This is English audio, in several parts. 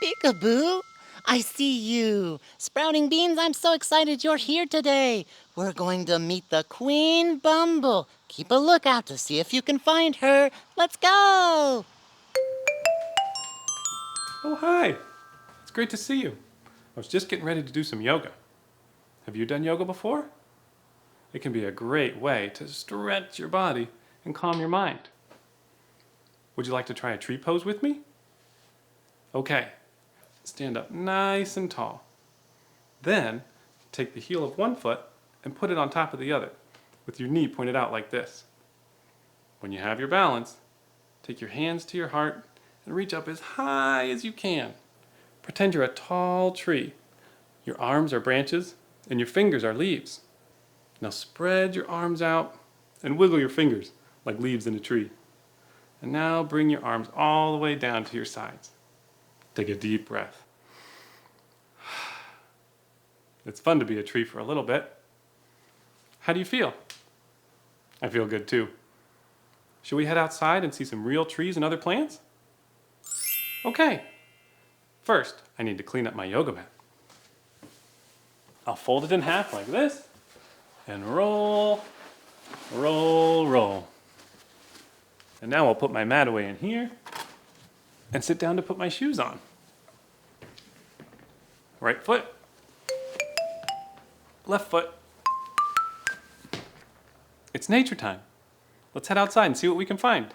Peekaboo, I see you. Sprouting Beans, I'm so excited you're here today. We're going to meet the Queen Bumble. Keep a lookout to see if you can find her. Let's go! Oh, hi. It's great to see you. I was just getting ready to do some yoga. Have you done yoga before? It can be a great way to stretch your body and calm your mind. Would you like to try a tree pose with me? Okay. Stand up nice and tall. Then, take the heel of one foot and put it on top of the other, with your knee pointed out like this. When you have your balance, take your hands to your heart and reach up as high as you can. Pretend you're a tall tree. Your arms are branches and your fingers are leaves. Now spread your arms out and wiggle your fingers like leaves in a tree. And now bring your arms all the way down to your sides. Take a deep breath. It's fun to be a tree for a little bit. How do you feel? I feel good too. Should we head outside and see some real trees and other plants? Okay. First, I need to clean up my yoga mat. I'll fold it in half like this and roll, roll, roll. And now I'll put my mat away in here and sit down to put my shoes on. Right foot, left foot. It's nature time. Let's head outside and see what we can find.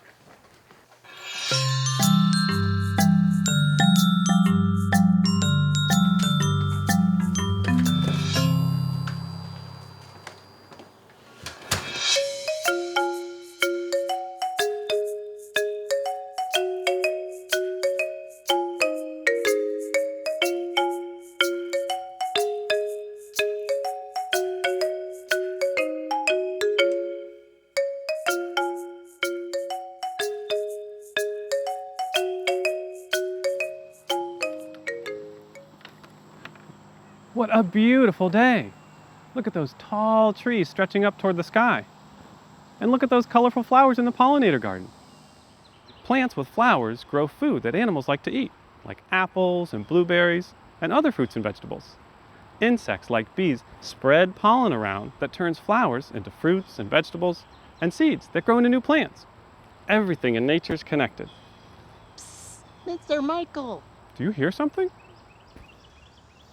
What a beautiful day! Look at those tall trees stretching up toward the sky. And look at those colorful flowers in the pollinator garden. Plants with flowers grow food that animals like to eat, like apples and blueberries and other fruits and vegetables. Insects like bees spread pollen around that turns flowers into fruits and vegetables and seeds that grow into new plants. Everything in nature is connected. Psst, Mr. Michael. Do you hear something?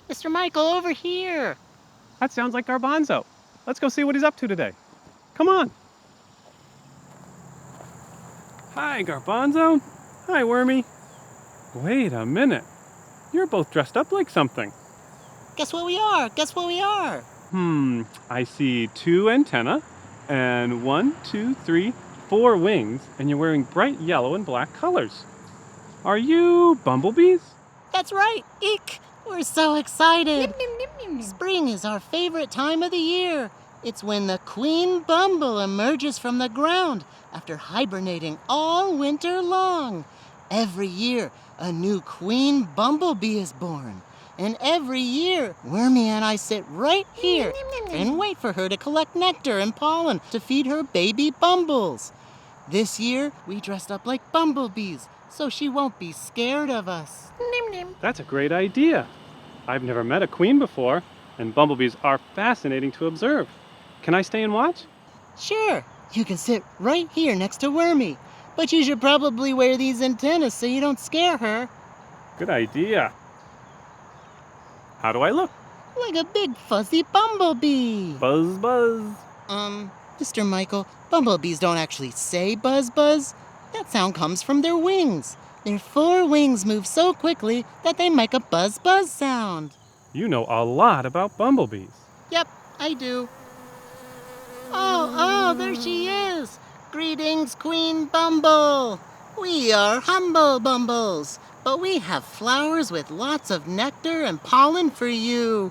Mr. Michael, over here. That sounds like Garbanzo. Let's go see what he's up to today. Come on. Hi, Garbanzo. Hi, Wormy. Wait a minute. You're both dressed up like something. Guess what we are? Guess what we are? I see 2 antennae and 1, 2, 3, 4 wings, and you're wearing bright yellow and black colors. Are you bumblebees? That's right. Eek! We're so excited. Spring is our favorite time of the year. It's when the Queen Bumble emerges from the ground after hibernating all winter long. Every year, a new Queen Bumblebee is born. And every year, Wormy and I sit right here and wait for her to collect nectar and pollen to feed her baby bumbles. This year, we dressed up like bumblebees, so she won't be scared of us. That's a great idea. I've never met a queen before, and bumblebees are fascinating to observe. Can I stay and watch? Sure, you can sit right here next to Wormy, but you should probably wear these antennas so you don't scare her. Good idea. How do I look? Like a big fuzzy bumblebee. Buzz, buzz. Mr. Michael, bumblebees don't actually say buzz buzz. That sound comes from their wings. Their 4 wings move so quickly that they make a buzz buzz sound. You know a lot about bumblebees. Yep, I do. Oh, there she is. Greetings, Queen Bumble. We are humble bumbles, but we have flowers with lots of nectar and pollen for you.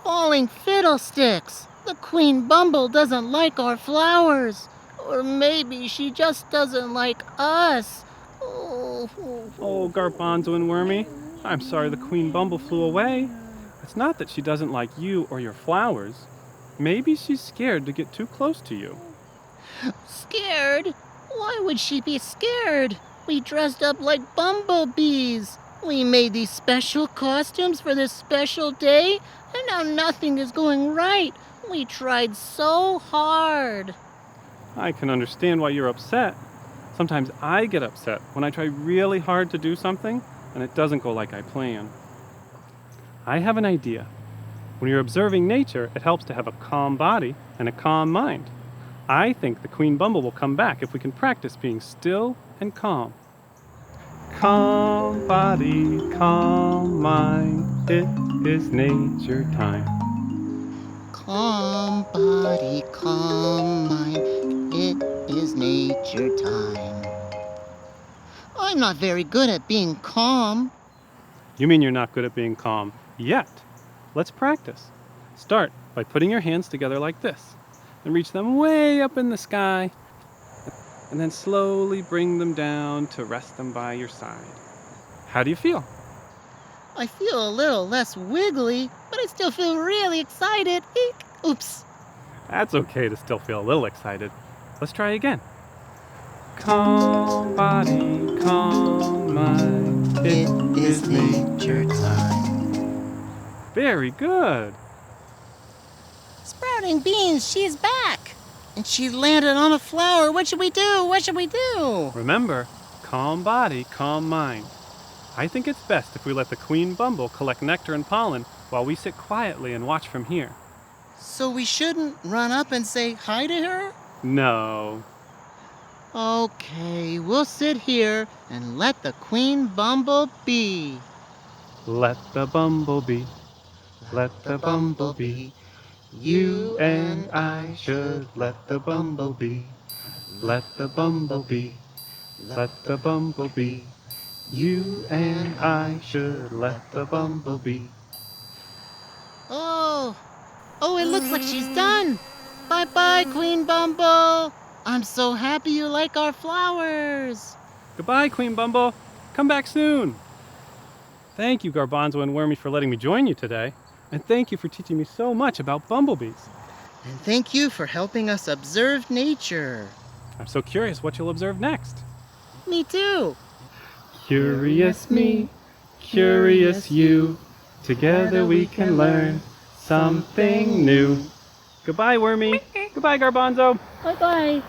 Falling fiddlesticks! The Queen Bumble doesn't like our flowers. Or maybe she just doesn't like us. Oh, Garbanzo and Wormy, I'm sorry the Queen Bumble flew away. It's not that she doesn't like you or your flowers. Maybe she's scared to get too close to you. Scared? Why would she be scared? We dressed up like bumblebees. We made these special costumes for this special day, and now nothing is going right. We tried so hard. I can understand why you're upset. Sometimes I get upset when I try really hard to do something and it doesn't go like I plan. I have an idea. When you're observing nature, it helps to have a calm body and a calm mind. I think the Queen Bumble will come back if we can practice being still and calm. Calm body, calm mind, it is nature time. Calm body, calm mind, it is nature time. I'm not very good at being calm. You mean you're not good at being calm yet? Let's practice. Start by putting your hands together like this, and reach them way up in the sky, and then slowly bring them down to rest them by your side. How do you feel? I feel a little less wiggly, but I still feel really excited. Eek. Oops. That's okay to still feel a little excited. Let's try again. Calm body, calm mind, It is nature time. Very good. Sprouting Beans, she's back. And she landed on a flower. What should we do? What should we do? Remember, calm body, calm mind. I think it's best if we let the Queen Bumble collect nectar and pollen while we sit quietly and watch from here. So we shouldn't run up and say hi to her? No. Okay, we'll sit here and let the Queen Bumble be. Let the bumblebee, let the bumblebee. You and I should let the bumblebee, let the bumblebee, let the bumblebee. You and I should let the bumblebee. Oh, it looks like she's done. Bye-bye, Queen Bumble. I'm so happy you like our flowers. Goodbye, Queen Bumble. Come back soon. Thank you, Garbanzo and Wormy, for letting me join you today. And thank you for teaching me so much about bumblebees. And thank you for helping us observe nature. I'm so curious what you'll observe next. Me too. Curious me, curious you. Together we can learn something new. Goodbye, Wormy. Goodbye, Garbanzo. Bye-bye.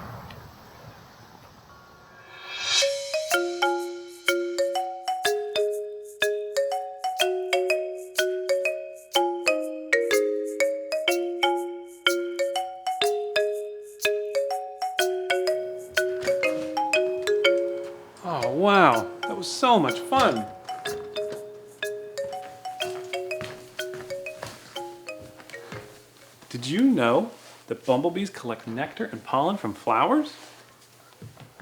Oh, wow. That was so much fun. Did you know that bumblebees collect nectar and pollen from flowers?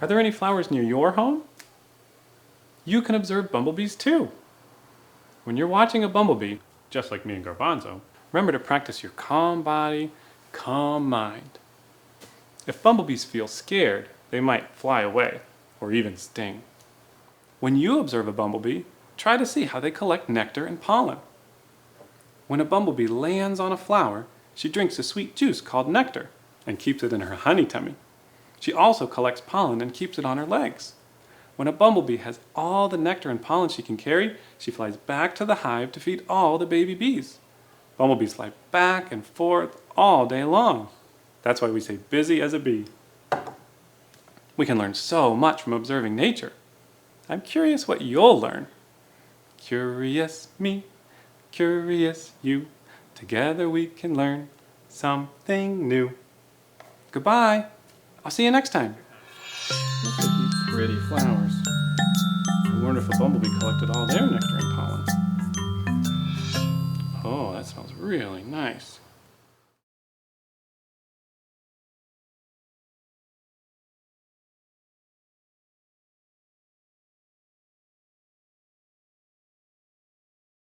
Are there any flowers near your home? You can observe bumblebees too. When you're watching a bumblebee, just like me and Garbanzo, remember to practice your calm body, calm mind. If bumblebees feel scared, they might fly away or even sting. When you observe a bumblebee, try to see how they collect nectar and pollen. When a bumblebee lands on a flower, she drinks a sweet juice called nectar and keeps it in her honey tummy. She also collects pollen and keeps it on her legs. When a bumblebee has all the nectar and pollen she can carry, she flies back to the hive to feed all the baby bees. Bumblebees fly back and forth all day long. That's why we say busy as a bee. We can learn so much from observing nature. I'm curious what you'll learn. Curious me, curious you. Together we can learn something new. Goodbye. I'll see you next time. Look at these pretty flowers. I wonder if a bumblebee collected all their nectar and pollen. Oh, that smells really nice.